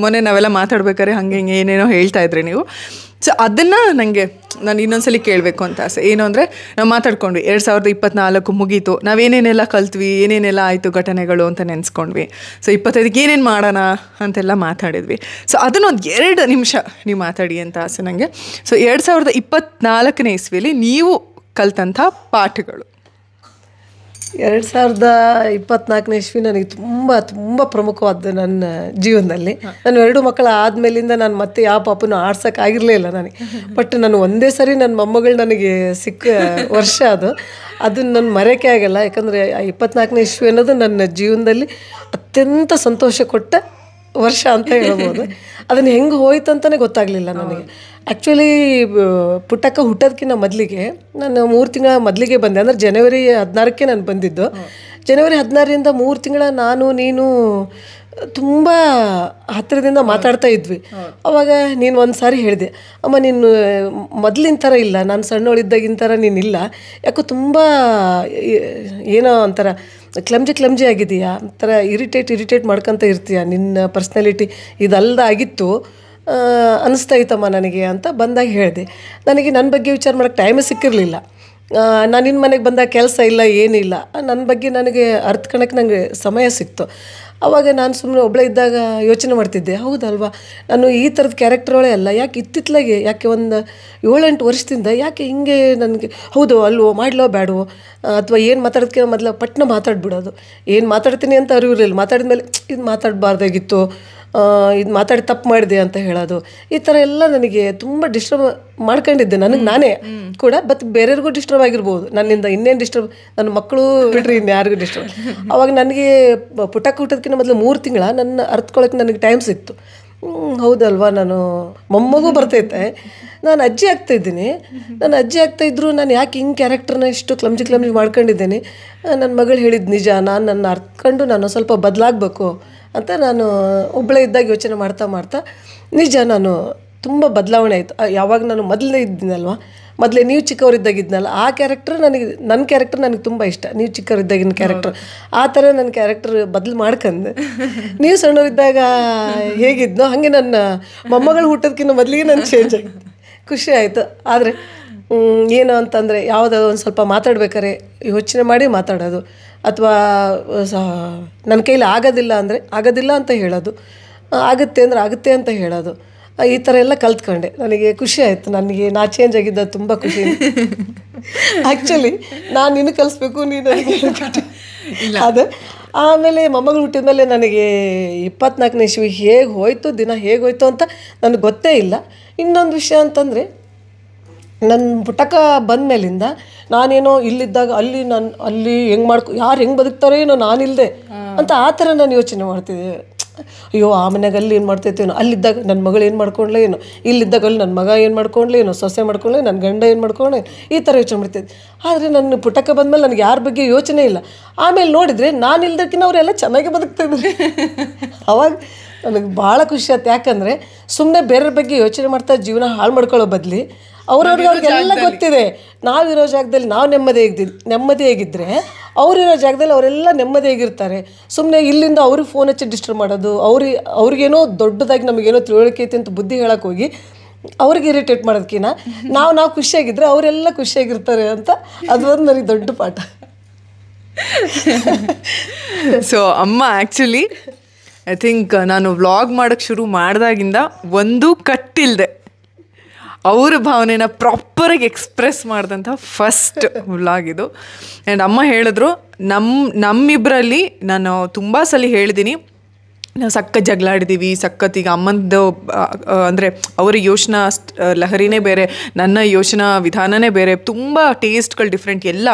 ಮೊನ್ನೆ ನಾವೆಲ್ಲ ಮಾತಾಡ್ಬೇಕಾದ್ರೆ ಹಾಗೆ ಹಿಂಗೆ ಏನೇನೋ ಹೇಳ್ತಾ ಇದ್ರಿ ನೀವು. ಸೊ ಅದನ್ನು ನಾನು ಇನ್ನೊಂದ್ಸಲಿ ಕೇಳಬೇಕು ಅಂತ ಆಸೆ. ಏನು ಅಂದರೆ ನಾವು ಮಾತಾಡ್ಕೊಂಡ್ವಿ 2024 ಮುಗೀತು, ನಾವೇನೇನೆಲ್ಲ ಕಲ್ತ್ವಿ, ಏನೇನೆಲ್ಲ ಆಯಿತು ಘಟನೆಗಳು ಅಂತ ನೆನೆಸ್ಕೊಂಡ್ವಿ. ಸೊ 25ಕ್ಕೆ ಏನೇನು ಮಾಡೋಣ ಅಂತೆಲ್ಲ ಮಾತಾಡಿದ್ವಿ. ಸೊ ಅದನ್ನೊಂದು 2 ನಿಮಿಷ ನೀವು ಮಾತಾಡಿ ಅಂತ ಆಸೆ ನನಗೆ. ಸೊ 2024ನೇ ಇಸ್ವಿಯಲ್ಲಿ ನೀವು ಕಲ್ತಂಥ ಪಾಠಗಳು. 2024ನೇ ಇಸ್ವಿ ನನಗೆ ತುಂಬ ತುಂಬ ಪ್ರಮುಖವಾದ್ದು ನನ್ನ ಜೀವನದಲ್ಲಿ. ನಾನು 2 ಮಕ್ಕಳು ಆದಮೇಲಿಂದ ನಾನು ಮತ್ತೆ ಯಾವ ಪಾಪನೂ ಆಡ್ಸೋಕ್ಕಾಗಿರಲೇ ಇಲ್ಲ ನನಗೆ. ಬಟ್ ನಾನು ಒಂದೇ ಸರಿ ನನ್ನ ಮೊಮ್ಮಗಳು ನನಗೆ ಸಿಕ್ಕ ವರ್ಷ ಅದನ್ನು ನಾನು ಮರೆಯೋಕ್ಕೆ ಆಗಲ್ಲ. ಯಾಕಂದರೆ 24ನೇ ಇಸ್ವಿ ಅನ್ನೋದು ನನ್ನ ಜೀವನದಲ್ಲಿ ಅತ್ಯಂತ ಸಂತೋಷ ಕೊಟ್ಟ ವರ್ಷ ಅಂತ ಹೇಳ್ಬೋದು. ಅದನ್ನು ಹೆಂಗೆ ಹೋಯ್ತು ಅಂತಲೇ ಗೊತ್ತಾಗಲಿಲ್ಲ ನನಗೆ. ಆ್ಯಕ್ಚುಲಿ ಪುಟ್ಟಕ್ಕ ಹುಟ್ಟೋದಕ್ಕಿಂತ ಮೊದಲಿಗೆ ನಾನು 3 ತಿಂಗಳ ಮೊದಲಿಗೆ ಬಂದೆ. ಅಂದರೆ ಜನವರಿ 16ಕ್ಕೆ ನಾನು ಬಂದಿದ್ದು. ಜನವರಿ 16ರಿಂದ 3 ತಿಂಗಳ ನಾನು ನೀನು ತುಂಬ ಹತ್ತಿರದಿಂದ ಮಾತಾಡ್ತಾ ಇದ್ವಿ. ಅವಾಗ ನೀನು ಒಂದು ಸಾರಿ ಹೇಳಿದೆ, ಅಮ್ಮ ನೀನು ಮೊದಲಿನ ಥರ ಇಲ್ಲ, ನಾನು ಸಣ್ಣವಳಿದ್ದಾಗಿನ ಥರ ನೀನಿಲ್ಲ, ಯಾಕೋ ತುಂಬ ಏನೋ ಒಂಥರ ಕ್ಲಮ್ಜಿ ಆಗಿದೆಯಾ, ಒಂಥರ ಇರಿಟೇಟ್ ಮಾಡ್ಕೊತ ಇರ್ತೀಯ, ನಿನ್ನ ಪರ್ಸ್ನಾಲಿಟಿ ಇದಲ್ದಾಗಿತ್ತು ಅನ್ನಿಸ್ತಾ ಇತ್ತಮ್ಮ ನನಗೆ ಅಂತ ಬಂದಾಗ ಹೇಳಿದೆ. ನನಗೆ ನನ್ನ ಬಗ್ಗೆ ವಿಚಾರ ಮಾಡೋಕ್ಕೆ ಟೈಮೇ ಸಿಕ್ಕಿರಲಿಲ್ಲ. ನಾನು ನಿನ್ನ ಮನೆಗೆ ಬಂದಾಗ ಕೆಲಸ ಇಲ್ಲ, ಏನಿಲ್ಲ, ನನ್ನ ಬಗ್ಗೆ ನನಗೆ ಅರ್ಥಕಣಕ್ಕೆ ನನಗೆ ಸಮಯ ಸಿಕ್ತು. ಆವಾಗ ನಾನು ಸುಮ್ಮನೆ ಒಬ್ಬಳೇ ಇದ್ದಾಗ ಯೋಚನೆ ಮಾಡ್ತಿದ್ದೆ, ಹೌದಲ್ವಾ ನಾನು ಈ ಥರದ ಕ್ಯಾರೆಕ್ಟರ್ಗಳೇ ಅಲ್ಲ, ಯಾಕೆ ಇತ್ತಿತ್ಲಾಗೆ, ಯಾಕೆ ಒಂದು 7-8 ವರ್ಷದಿಂದ ಯಾಕೆ ಹಿಂಗೆ ನನಗೆ ಹೌದು ಅಲ್ವೋ ಮಾಡಲೋ ಬೇಡವೋ, ಅಥವಾ ಏನು ಮಾತಾಡೋದಕ್ಕೆ ಮೊದಲು ಪಟ್ನ ಮಾತಾಡ್ಬಿಡೋದು, ಏನು ಮಾತಾಡ್ತೀನಿ ಅಂತ ಅರಿವಿರಲಿಲ್ಲ, ಮಾತಾಡಿದ ಮೇಲೆ ಇದು ಮಾತಾಡಬಾರ್ದಾಗಿತ್ತು, ಇದು ಮಾತಾಡಿ ತಪ್ಪು ಮಾಡಿದೆ ಅಂತ ಹೇಳೋದು, ಈ ಥರ ಎಲ್ಲ ನನಗೆ ತುಂಬ ಡಿಸ್ಟರ್ಬ್ ಮಾಡ್ಕೊಂಡಿದ್ದೆ ನನಗೆ ನಾನೇ ಕೂಡ. ಬಟ್ ಬೇರೆಯವ್ರಿಗೂ ಡಿಸ್ಟರ್ಬ್ ಆಗಿರ್ಬೋದು, ನನ್ನಿಂದ ಇನ್ನೇನು ಡಿಸ್ಟರ್ಬ್, ನನ್ನ ಮಕ್ಕಳು ಬಿಟ್ರೆ ಇನ್ಯಾರಿಗೂ ಡಿಸ್ಟರ್ಬ್. ಅವಾಗ ನನಗೆ ಪುಟ್ಟಕ್ಕೆ ಹುಟ್ಟೋದಕ್ಕಿಂತ ಮೊದಲು 3 ತಿಂಗಳ ನನ್ನ ಅರ್ಥಕೊಳ್ಳೋಕೆ ನನಗೆ ಟೈಮ್ ಸಿಕ್ತು. ಹೌದಲ್ವಾ, ನಾನು ಮೊಮ್ಮಗೂ ಬರ್ತೈತೆ, ನಾನು ಅಜ್ಜಿ ಆಗ್ತಾಯಿದ್ದೀನಿ, ನಾನು ಅಜ್ಜಿ ಆಗ್ತಾಯಿದ್ರು ನಾನು ಯಾಕೆ ಹಿಂಗೆ ಕ್ಯಾರೆಕ್ಟರ್ನ ಇಷ್ಟು ಕ್ಲಮ್ಜಿ ಮಾಡ್ಕೊಂಡಿದ್ದೀನಿ. ನನ್ನ ಮಗಳು ಹೇಳಿದ್ದು ನಿಜ, ನಾನು ನನ್ನ ಅರ್ಥಕೊಂಡು ನಾನು ಸ್ವಲ್ಪ ಬದಲಾಗಬೇಕು ಅಂತ ನಾನು ಒಬ್ಬಳೇ ಇದ್ದಾಗ ಯೋಚನೆ ಮಾಡ್ತಾ ನಿಜ ನಾನು ತುಂಬ ಬದಲಾವಣೆ ಆಯಿತು. ಯಾವಾಗ ನಾನು ಮೊದಲೇ ಇದ್ದೀನಲ್ವ, ಮೊದಲೇ ನೀವು ಚಿಕ್ಕವರಿದ್ದಾಗಿದ್ನಲ್ಲ, ಆ ಕ್ಯಾರೆಕ್ಟರ್ ನನ್ನ ಕ್ಯಾರೆಕ್ಟರ್ ನನಗೆ ತುಂಬ ಇಷ್ಟ. ನೀವು ಚಿಕ್ಕವರಿದ್ದಾಗಿನ ಕ್ಯಾರೆಕ್ಟರ್ ಆ ಥರ ನನ್ನ ಕ್ಯಾರೆಕ್ಟರ್ ಬದಲು ಮಾಡ್ಕೊಂಡೆ. ನೀವು ಸಣ್ಣವರಿದ್ದಾಗ ಹೇಗಿದ್ನೋ ಹಾಗೆ ನನ್ನ ಮೊಮ್ಮಗಳು ಹುಟ್ಟೋದಕ್ಕಿಂತ ಮೊದಲಿಗೆ ನಾನು ಚೇಂಜ್ ಆಗಿದ್ದೆ. ಖುಷಿ ಆಯಿತು. ಆದರೆ ಏನು ಅಂತಂದರೆ ಯಾವುದಾದ್ರು ಒಂದು ಸ್ವಲ್ಪ ಮಾತಾಡ್ಬೇಕಾದ್ರೆ ಯೋಚನೆ ಮಾಡಿ ಮಾತಾಡೋದು, ಅಥವಾ ನನ್ನ ಕೈಲಿ ಆಗೋದಿಲ್ಲ ಅಂದರೆ ಆಗೋದಿಲ್ಲ ಅಂತ ಹೇಳೋದು, ಆಗುತ್ತೆ ಅಂದರೆ ಆಗುತ್ತೆ ಅಂತ ಹೇಳೋದು, ಈ ಥರ ಎಲ್ಲ ಕಲ್ತ್ಕೊಂಡೆ. ನನಗೆ ಖುಷಿ ಆಯಿತು. ನನಗೆ ನಾ ಚೇಂಜ್ ಆಗಿದ್ದ ತುಂಬ ಖುಷಿ. ಆ್ಯಕ್ಚುಲಿ ನಾನು ನಿನ್ನ ಕಲಿಸ್ಬೇಕು, ನೀನು ನನಗೆ ಅದು. ಆಮೇಲೆ ಮೊಮ್ಮಗಳು ಹುಟ್ಟಿದ ಮೇಲೆ ನನಗೆ 24ನೇ ಇಸ್ವಿ ಹೇಗೆ ಹೋಯ್ತು, ದಿನ ಹೇಗೆ ಹೋಯ್ತು ಅಂತ ನನಗೆ ಗೊತ್ತೇ ಇಲ್ಲ. ಇನ್ನೊಂದು ವಿಷಯ ಅಂತಂದರೆ, ನನ್ನ ಪುಟ್ಟಕ್ಕ ಬಂದ ಮೇಲಿಂದ ನಾನೇನೋ ಇಲ್ಲಿದ್ದಾಗ ಅಲ್ಲಿ ಹೆಂಗೆ ಯಾರು ಹೆಂಗೆ ಬದುಕ್ತಾರೋ ಏನೋ ನಾನಿಲ್ಲದೆ ಅಂತ ಆ ಥರ ನಾನು ಯೋಚನೆ ಮಾಡ್ತಿದ್ದೆ. ಅಯ್ಯೋ ಆ ಮನೆಯಾಗ ಅಲ್ಲಿ ಏನು ಮಾಡ್ತೈತೇನೋ, ಅಲ್ಲಿದ್ದಾಗ ನನ್ನ ಮಗಳು ಏನು ಮಾಡ್ಕೊಂಡ್ಲೇ ಏನೋ, ಇಲ್ಲಿದ್ದಾಗ ಅಲ್ಲಿ ನನ್ನ ಮಗ ಏನು ಮಾಡ್ಕೊಂಡ್ಲೇ ಏನೋ, ಸೊಸೆ ಮಾಡ್ಕೊಂಡ್ಲೇ, ನನ್ನ ಗಂಡ ಏನು ಮಾಡ್ಕೊಂಡ್ಲೇ, ಈ ಥರ ಯೋಚನೆ ಮಾಡ್ತೈತೆ. ಆದರೆ ನನ್ನ ಪುಟಕ್ಕೆ ಬಂದಮೇಲೆ ನನಗೆ ಯಾರ ಬಗ್ಗೆ ಯೋಚನೆ ಇಲ್ಲ. ಆಮೇಲೆ ನೋಡಿದರೆ ನಾನು ಇಲ್ದಕ್ಕಿಂತ ಅವರೆಲ್ಲ ಚೆನ್ನಾಗಿ ಬದುಕ್ತಿದ್ರು. ಅವಾಗ ನನಗೆ ಭಾಳ ಖುಷಿ ಆಯ್ತು. ಯಾಕಂದರೆ ಸುಮ್ಮನೆ ಬೇರೆಯವ್ರ ಬಗ್ಗೆ ಯೋಚನೆ ಮಾಡ್ತಾ ಜೀವನ ಹಾಳು ಮಾಡ್ಕೊಳ್ಳೋ ಬದಲಿ ಅವ್ರಿಗೆಲ್ಲ ಗೊತ್ತಿದೆ ನಾವಿರೋ ಜಾಗದಲ್ಲಿ ನಾವು ನೆಮ್ಮದಿಯಾಗಿದ್ದರೆ ಅವರಿರೋ ಜಾಗದಲ್ಲಿ ಅವರೆಲ್ಲ ನೆಮ್ಮದಿಯಾಗಿರ್ತಾರೆ. ಸುಮ್ಮನೆ ಇಲ್ಲಿಂದ ಅವ್ರಿಗೆ ಫೋನ್ ಹಚ್ಚಿ ಡಿಸ್ಟರ್ಬ್ ಮಾಡೋದು, ಅವ್ರಿಗೇನೋ ದೊಡ್ಡದಾಗಿ ನಮಗೇನೋ ತಿಳುವಳಿಕೆ ಐತೆ ಅಂತ ಬುದ್ಧಿ ಹೇಳಕ್ಕೆ ಹೋಗಿ ಅವ್ರಿಗೆ ಇರಿಟೇಟ್ ಮಾಡೋದಕ್ಕಿಂತ ನಾವು ಖುಷಿಯಾಗಿದ್ದರೆ ಅವರೆಲ್ಲ ಖುಷಿಯಾಗಿರ್ತಾರೆ ಅಂತ ಅದೊಂದು ನನಗೆ ದೊಡ್ಡ ಪಾಠ. ಸೊ ಅಮ್ಮ ಆ್ಯಕ್ಚುಲಿ ಐ ಥಿಂಕ್ ನಾನು ವ್ಲಾಗ್ ಮಾಡೋಕ್ಕೆ ಶುರು ಮಾಡಿದಾಗಿಂದ ಒಂದು ಕಟ್ಟಿಲ್ಲದೆ ಅವ್ರ ಭಾವನೆನ ಪ್ರಾಪರಾಗಿ ಎಕ್ಸ್ಪ್ರೆಸ್ ಮಾಡಿದಂಥ ಫಸ್ಟ್ ವ್ಲಾಗ್ ಇದು. ಆ್ಯಂಡ್ ಅಮ್ಮ ಹೇಳಿದ್ರು, ನಮ್ಮಿಬ್ಬರಲ್ಲಿ ನಾನು ತುಂಬ ಸಲ ಹೇಳಿದ್ದೀನಿ, ನಾವು ಸಖತ್ ಜಗಳಾಡಿದ್ದೀವಿ, ಸಖತ್. ಈಗ ಅಮ್ಮಂದು ಅಂದರೆ ಅವರ ಯೋಚನಾ ಲಹರಿನೇ ಬೇರೆ, ನನ್ನ ಯೋಚನಾ ವಿಧಾನನೇ ಬೇರೆ, ತುಂಬ ಟೇಸ್ಟ್ಗಳು ಡಿಫ್ರೆಂಟ್ ಎಲ್ಲ.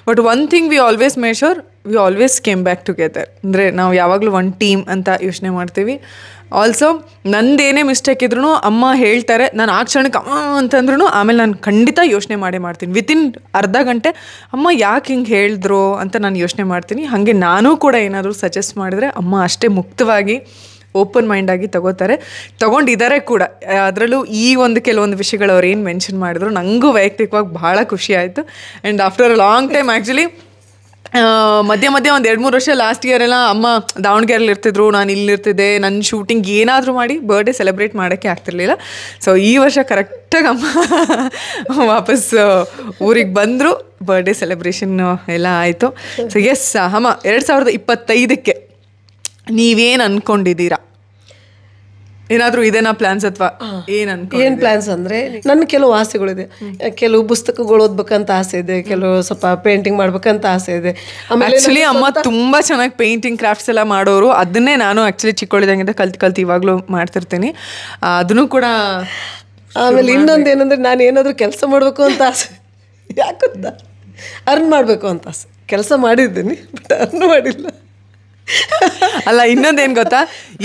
But one thing we always make sure we always came back together. ಅಂದರೆ ನಾವು ಯಾವಾಗಲೂ ಒಂದು ಟೀಮ್ ಅಂತ ಯೋಚನೆ ಮಾಡ್ತೀವಿ. ಆಲ್ಸೋ ನಂದೇನೇ ಮಿಸ್ಟೇಕ್ ಇದ್ರೂ ಅಮ್ಮ ಹೇಳ್ತಾರೆ, ನಾನು ಆ ಕ್ಷಣಕ್ಕೆ ಅಂತಂದ್ರೂ ಆಮೇಲೆ ನಾನು ಖಂಡಿತ ಯೋಚನೆ ಮಾಡ್ತೀನಿ. ವಿತಿನ್ ಅರ್ಧ ಗಂಟೆ ಅಮ್ಮ ಯಾಕೆ ಹಿಂಗೆ ಹೇಳಿದ್ರು ಅಂತ ನಾನು ಯೋಚನೆ ಮಾಡ್ತೀನಿ. ಹಾಗೆ ನಾನು ಕೂಡ ಏನಾದರೂ ಸಜೆಸ್ಟ್ ಮಾಡಿದ್ರೆ ಅಮ್ಮ ಅಷ್ಟೇ ಮುಕ್ತವಾಗಿ ಓಪನ್ ಮೈಂಡಾಗಿ ತಗೊಂಡಿದ್ದಾರೆ ಕೂಡ. ಅದರಲ್ಲೂ ಈ ಕೆಲವೊಂದು ವಿಷಯಗಳು ಅವ್ರು ಏನು ಮೆನ್ಷನ್ ಮಾಡಿದ್ರು ನನಗೂ ವೈಯಕ್ತಿಕವಾಗಿ ಭಾಳ ಖುಷಿ ಆಯಿತು. And after a long time actually ಮಧ್ಯೆ ಒಂದು 2-3 ವರ್ಷ ಲಾಸ್ಟ್ ಇಯರ್ ಎಲ್ಲ ಅಮ್ಮ ದಾವಣಗೆರೆಯಲ್ಲಿ ಇರ್ತಿದ್ರು, ನಾನು ಇಲ್ಲಿರ್ತಿದ್ದೆ. ನನ್ನ ಶೂಟಿಂಗ್ ಏನಾದರೂ ಮಾಡಿ ಬರ್ಡೇ ಸೆಲೆಬ್ರೇಟ್ ಮಾಡೋಕ್ಕೆ ಆಗ್ತಿರ್ಲಿಲ್ಲ. ಸೊ ಈ ವರ್ಷ ಕರೆಕ್ಟಾಗಿ ಅಮ್ಮ ವಾಪಸ್ ಊರಿಗೆ ಬಂದರು, ಬರ್ಡೇ ಸೆಲೆಬ್ರೇಷನ್ ಎಲ್ಲ ಆಯಿತು. ಸೊ ಎಸ್ ಅಮ್ಮ 2025ಕ್ಕೆ ನೀವೇನು ಅಂದ್ಕೊಂಡಿದ್ದೀರಾ? ಏನಾದರೂ ಇದೇನಾ ಪ್ಲಾನ್ಸ್ ಅಥವಾ ಏನು ಪ್ಲಾನ್ಸ್ ಅಂದರೆ ನನ್ನ ಕೆಲವು ಆಸೆಗಳಿದೆ. ಕೆಲವು ಪುಸ್ತಕಗಳು ಓದ್ಬೇಕಂತ ಆಸೆ ಇದೆ, ಕೆಲವು ಸ್ವಲ್ಪ ಪೇಂಟಿಂಗ್ ಮಾಡ್ಬೇಕಂತ ಆಸೆ ಇದೆ. ಆ್ಯಕ್ಚುಲಿ ಅಮ್ಮ ತುಂಬ ಚೆನ್ನಾಗಿ ಪೇಂಟಿಂಗ್ ಕ್ರಾಫ್ಟ್ಸ್ ಎಲ್ಲ ಮಾಡೋರು. ಅದನ್ನೇ ನಾನು ಆ್ಯಕ್ಚುಲಿ ಚಿಕ್ಕವಳಿದಂಗಿಂದ ಕಲ್ತು ಇವಾಗಲೂ ಮಾಡ್ತಿರ್ತೀನಿ. ಅದನ್ನು ಕೂಡ. ಆಮೇಲೆ ಇನ್ನೊಂದು ಏನಂದರೆ ನಾನು ಏನಾದರೂ ಕೆಲಸ ಮಾಡಬೇಕು ಅಂತ ಆಸೆ. ಯಾಕಂತ ಅರ್ನ್ ಮಾಡಬೇಕು ಅಂತ ಆಸೆ. ಕೆಲಸ ಮಾಡಿದ್ದೀನಿ ಬಟ್ ಅರ್ನ್ ಮಾಡಿಲ್ಲ. ಅಲ್ಲ ಇನ್ನೊಂದೇನು ಗೊತ್ತಾ,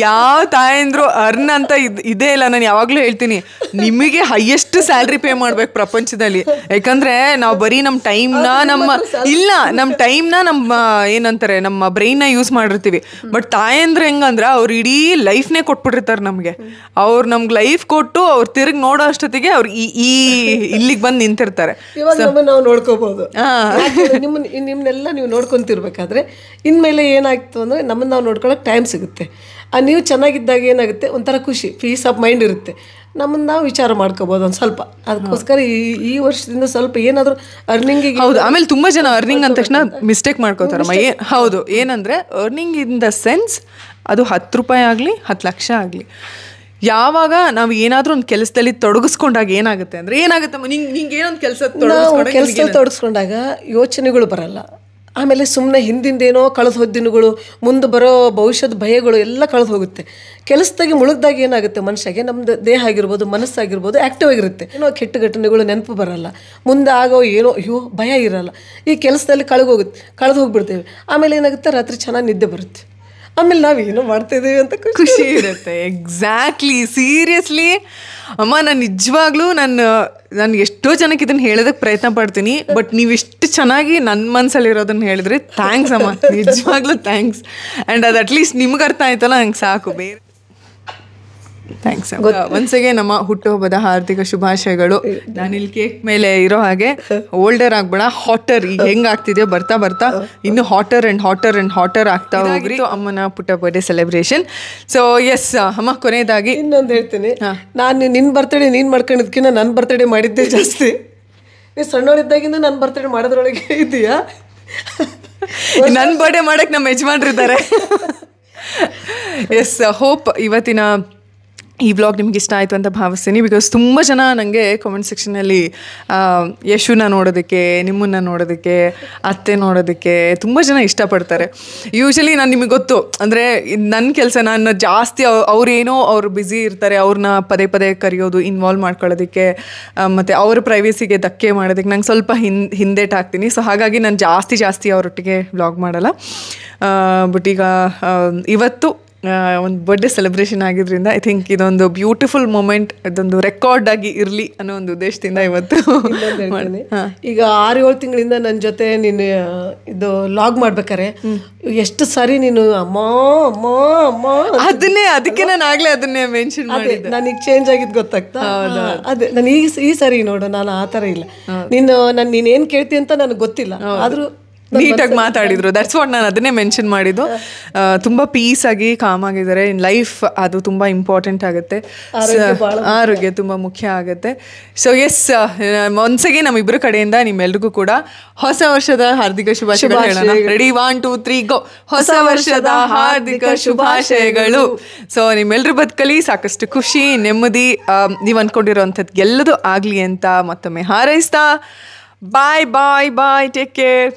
ಯಾವ ತಾಯಂದ್ರು ಅರ್ನ್ ಅಂತ ಇದೇ ಇಲ್ಲ. ನಾನು ಯಾವಾಗಲೂ ಹೇಳ್ತೀನಿ, ನಿಮಗೆ ಹೈಯೆಸ್ಟ್ ಸ್ಯಾಲ್ರಿ ಪೇ ಮಾಡ್ಬೇಕು ಪ್ರಪಂಚದಲ್ಲಿ. ಯಾಕಂದರೆ ನಾವು ಬರೀ ನಮ್ಮ ಟೈಮ್ನ ನಮ್ಮ ಏನಂತಾರೆ ನಮ್ಮ ಬ್ರೈನ್ನ ಯೂಸ್ ಮಾಡಿರ್ತೀವಿ. ಬಟ್ ತಾಯಂದ್ರೆ ಹೆಂಗಂದ್ರೆ ಅವ್ರು ಇಡೀ ಲೈಫ್ನೇ ಕೊಟ್ಬಿಟ್ಟಿರ್ತಾರೆ ನಮಗೆ. ಅವ್ರು ನಮ್ಗೆ ಲೈಫ್ ಕೊಟ್ಟು ಅವ್ರು ತಿರುಗಿ ನೋಡೋ ಅಷ್ಟೊತ್ತಿಗೆ ಅವ್ರು ಈ ಇಲ್ಲಿಗೆ ಬಂದು ನಿಂತಿರ್ತಾರೆ. ನಾವು ನೋಡ್ಕೋಬಹುದು. ನಿಮ್ಮನ್ನೆಲ್ಲ ನೀವು ನೋಡ್ಕೊಂತಿರ್ಬೇಕಾದ್ರೆ ಇನ್ಮೇಲೆ ಏನಾಗ್ತು ಅಂದರೆ ನಮ್ಮನ್ನು ನಾವು ನೋಡ್ಕೊಳ್ಳೋಕೆ ಟೈಮ್ ಸಿಗುತ್ತೆ. ನೀವು ಚೆನ್ನಾಗಿದ್ದಾಗ ಏನಾಗುತ್ತೆ, ಒಂಥರ ಖುಷಿ, ಪೀಸ್ ಆಫ್ ಮೈಂಡ್ ಇರುತ್ತೆ. ನಮ್ಮನ್ನು ನಾವು ವಿಚಾರ ಮಾಡ್ಕೋಬೋದು ಒಂದು ಸ್ವಲ್ಪ. ಅದಕ್ಕೋಸ್ಕರ ಈ ವರ್ಷದಿಂದ ಸ್ವಲ್ಪ ಏನಾದರೂ ಅರ್ನಿಂಗಿಗೆ. ಹೌದು. ಆಮೇಲೆ ತುಂಬ ಜನ ಅರ್ನಿಂಗ್ ಅಂದ ತಕ್ಷಣ ಮಿಸ್ಟೇಕ್ ಮಾಡ್ಕೋತಾರಮ್ಮ. ಹೌದು, ಏನಂದರೆ ಅರ್ನಿಂಗ್ ಇನ್ ದ ಸೆನ್ಸ್ ಅದು 10 ರೂಪಾಯಿ ಆಗಲಿ 10 ಲಕ್ಷ ಆಗಲಿ, ಯಾವಾಗ ನಾವು ಏನಾದರೂ ಒಂದು ಕೆಲಸದಲ್ಲಿ ತೊಡಗಿಸ್ಕೊಂಡಾಗ ಏನಾಗುತ್ತೆ ಅಂದರೆ ನಿಂಗೆ ಏನೊಂದು ಕೆಲಸದಲ್ಲಿ ತೊಡಗಿಸ್ಕೊಂಡಾಗ ಯೋಚನೆಗಳು ಬರಲ್ಲ. ಆಮೇಲೆ ಸುಮ್ಮನೆ ಹಿಂದಿಂದೇನೋ ಕಳೆದು ಹೋದ ದಿನಗಳು, ಮುಂದೆ ಬರೋ ಭವಿಷ್ಯದ ಭಯಗಳು ಎಲ್ಲ ಕಳೆದು ಹೋಗುತ್ತೆ. ಕೆಲಸದಾಗಿ ಮುಳುಗ್ದಾಗ ಏನಾಗುತ್ತೆ, ಮನುಷ್ಯಗೆ ನಮ್ಮದು ದೇಹ ಆಗಿರ್ಬೋದು, ಮನಸ್ಸಾಗಿರ್ಬೋದು ಆ್ಯಕ್ಟಿವ್ ಆಗಿರುತ್ತೆ. ಏನೋ ಕೆಟ್ಟ ಘಟನೆಗಳು ನೆನಪು ಬರಲ್ಲ, ಮುಂದೆ ಆಗೋ ಏನೋ ಭಯ ಇರಲ್ಲ. ಈ ಕೆಲಸದಲ್ಲಿ ಕಳೆದು ಹೋಗ್ಬಿಡ್ತೇವೆ. ಆಮೇಲೆ ಏನಾಗುತ್ತೆ, ರಾತ್ರಿ ಚೆನ್ನಾಗಿ ನಿದ್ದೆ ಬರುತ್ತೆ. ಆಮೇಲೆ ನಾವು ಏನೋ ಮಾಡ್ತಾಯಿದ್ದೀವಿ ಅಂತ ಖುಷಿ ಇರುತ್ತೆ. ಎಕ್ಸಾಕ್ಟ್ಲಿ, ಸೀರಿಯಸ್ಲಿ ಅಮ್ಮ. ನಾನು ನಿಜವಾಗ್ಲೂ ನಾನು ಎಷ್ಟೋ ಜನಕ್ಕೆ ಇದನ್ನು ಹೇಳೋದಕ್ಕೆ ಪ್ರಯತ್ನ ಪಡ್ತೀನಿ. ಬಟ್ ನೀವು ಇಷ್ಟು ಚೆನ್ನಾಗಿ ನನ್ನ ಮನಸ್ಸಲ್ಲಿರೋದನ್ನು ಹೇಳಿದ್ರೆ ಥ್ಯಾಂಕ್ಸ್ ಅಮ್ಮ, ನಿಜವಾಗ್ಲೂ ಥ್ಯಾಂಕ್ಸ್. ಆ್ಯಂಡ್ ಅದು ಅಟ್ಲೀಸ್ಟ್ ನಿಮ್ಗೆ ಅರ್ಥ ಆಯ್ತಲ್ಲ, ನಂಗೆ ಸಾಕು. ಬೇರೆ ಥ್ಯಾಂಕ್ಸ್. ಒನ್ಸಗೆ ನಮ್ಮ ಹುಟ್ಟುಹಬ್ಬದ ಹಾರ್ದಿಕ ಶುಭಾಶಯಗಳು. ನಾನಿಲ್ಲಿ ಕೇಕ್ ಮೇಲೆ ಇರೋ ಹಾಗೆ ಓಲ್ಡರ್ ಆಗ್ಬೇಡ, ಹಾಟರ್. ಈಗ ಹೆಂಗೆ ಆಗ್ತಿದೆಯೋ ಬರ್ತಾ ಇನ್ನು ಹಾಟರ್ ಆ್ಯಂಡ್ ಹಾಟರ್ ಆಗ್ತಾ ಹೋಗ್ರಿ ಅಮ್ಮನ ಪುಟ್ಟ ಬರ್ಡೇ ಸೆಲೆಬ್ರೇಷನ್. ಸೊ ಎಸ್ ಅಮ್ಮ, ಕೊನೆಯದಾಗಿ ಇನ್ನೊಂದು ಹೇಳ್ತೀನಿ. ನಾನು ನಿನ್ನ ಬರ್ತಡೇ ನೀನು ಮಾಡ್ಕೊಂಡಿದ್ಕಿನ್ನ ನನ್ನ ಬರ್ತಡೇ ಮಾಡಿದ್ದೆ ಜಾಸ್ತಿ. ನೀವು ಸಣ್ಣವರಿದ್ದಾಗಿಂದ ನನ್ನ ಬರ್ತಡೇ ಮಾಡೋದ್ರೊಳಗೆ ಇದೆಯಾ? ನನ್ನ ಬರ್ಡೇ ಮಾಡೋಕ್ಕೆ ನಮ್ಮ ಯಜಮಾನ್ರಿದ್ದಾರೆ. ಎಸ್, ಹೋಪ್ ಇವತ್ತಿನ ಈ ವ್ಲಾಗ್ ನಿಮ್ಗೆ ಇಷ್ಟ ಆಯಿತು ಅಂತ ಭಾವಿಸ್ತೀನಿ. ಬಿಕಾಸ್ ತುಂಬ ಜನ ನನಗೆ ಕಾಮೆಂಟ್ ಸೆಕ್ಷನಲ್ಲಿ ಯಶುನ ನೋಡೋದಕ್ಕೆ, ನಿಮ್ಮನ್ನು ನೋಡೋದಕ್ಕೆ, ಅತ್ತೆ ನೋಡೋದಕ್ಕೆ ತುಂಬ ಜನ ಇಷ್ಟಪಡ್ತಾರೆ. ಯೂಶಲಿ ನಾನು ನಿಮಗೆ ಗೊತ್ತು ಅಂದರೆ ನನ್ನ ಕೆಲಸ, ನಾನು ಜಾಸ್ತಿ ಅವ್ರು ಬ್ಯುಸಿ ಇರ್ತಾರೆ, ಅವ್ರನ್ನ ಪದೇ ಕರೆಯೋದು, ಇನ್ವಾಲ್ವ್ ಮಾಡ್ಕೊಳ್ಳೋದಕ್ಕೆ ಮತ್ತು ಅವ್ರ ಪ್ರೈವೇಸಿಗೆ ಧಕ್ಕೆ ಮಾಡೋದಕ್ಕೆ ನಂಗೆ ಸ್ವಲ್ಪ ಹಿಂದೇಟಾಗ್ತೀನಿ. ಸೊ ಹಾಗಾಗಿ ನಾನು ಜಾಸ್ತಿ ಅವರೊಟ್ಟಿಗೆ ವ್ಲಾಗ್ ಮಾಡಲ್ಲ. ಬಟ್ ಈಗ ಇವತ್ತು ಒಂದು ಬರ್ಡೇ ಸೆಲೆಬ್ರೇಷನ್ ಆಗಿದ್ರಿಂದ ಐ ಥಿಂಕ್ ಇದೊಂದು ಬ್ಯೂಟಿಫುಲ್ ಮೂಮೆಂಟ್, ಇದೊಂದು ರೆಕಾರ್ಡ್ ಆಗಿ ಇರಲಿ ಅನ್ನೋ ಒಂದು ಉದ್ದೇಶದಿಂದ ಇವತ್ತು ಈಗ 6-7 ತಿಂಗಳಿಂದ ನನ್ನ ಜೊತೆ ನೀನು ಇದು ಲಾಗ್ ಮಾಡ್ಬೇಕಾರೆ ಎಷ್ಟು ಸಾರಿ ನೀನು ಅಮ್ಮ ಅಮ್ಮ ಅಮ್ಮ ಅದಕ್ಕೆ ನಾನು ಆಗ್ಲೇ ಅದನ್ನೇ ಮೆನ್ಷನ್ ಮಾಡಿದ್ದೆ. ನನಗೆ ಚೇಂಜ್ ಆಗಿದ್ದು ಗೊತ್ತಾಗ್ತಾ. ಅದೇ ನಾನು ಈ ಸಾರಿ ನೋಡು ನಾನು ಆ ಥರ ಇಲ್ಲ. ನೀನೇನು ಕೇಳ್ತಿ ಅಂತ ನನಗೆ ಗೊತ್ತಿಲ್ಲ, ಆದರೂ ನೀಟಾಗಿ ಮಾತಾಡಿದ್ರು. ದಟ್ಸ್ ವಾಟ್ ನಾನು ಅದನ್ನೇ ಮೆನ್ಷನ್ ಮಾಡಿದ್ದು. ತುಂಬ ಪೀಸ್ ಆಗಿ ಕಾಮ್ ಆಗಿದ್ದಾರೆ. ಇನ್ ಲೈಫ್ ಅದು ತುಂಬ ಇಂಪಾರ್ಟೆಂಟ್ ಆಗುತ್ತೆ, ಆರೋಗ್ಯ ತುಂಬ ಮುಖ್ಯ ಆಗುತ್ತೆ. ಸೊ ಎಸ್, ಒಂದ್ಸಗೆ ನಮ್ಮಿಬ್ಬರ ಕಡೆಯಿಂದ ನಿಮ್ಮೆಲ್ರಿಗೂ ಕೂಡ ಹೊಸ ವರ್ಷದ ಹಾರ್ದಿಕ ಶುಭಾಶಯಗಳು ಹೇಳೋಣ. ರೆಡಿ 1 2 3 ಗೋ. ಹೊಸ ವರ್ಷದ ಹಾರ್ದಿಕ ಶುಭಾಶಯಗಳು. ಸೊ ನಿಮ್ಮೆಲ್ರ ಬದುಕಲ್ಲಿ ಸಾಕಷ್ಟು ಖುಷಿ, ನೆಮ್ಮದಿ, ನೀವು ಅಂದ್ಕೊಂಡಿರೋಂಥದ್ದು ಎಲ್ಲದೂ ಆಗಲಿ ಅಂತ ಮತ್ತೊಮ್ಮೆ ಹಾರೈಸ್ತಾ ಬಾಯ್ ಬಾಯ್ ಬಾಯ್, ಟೇಕ್ ಕೇರ್.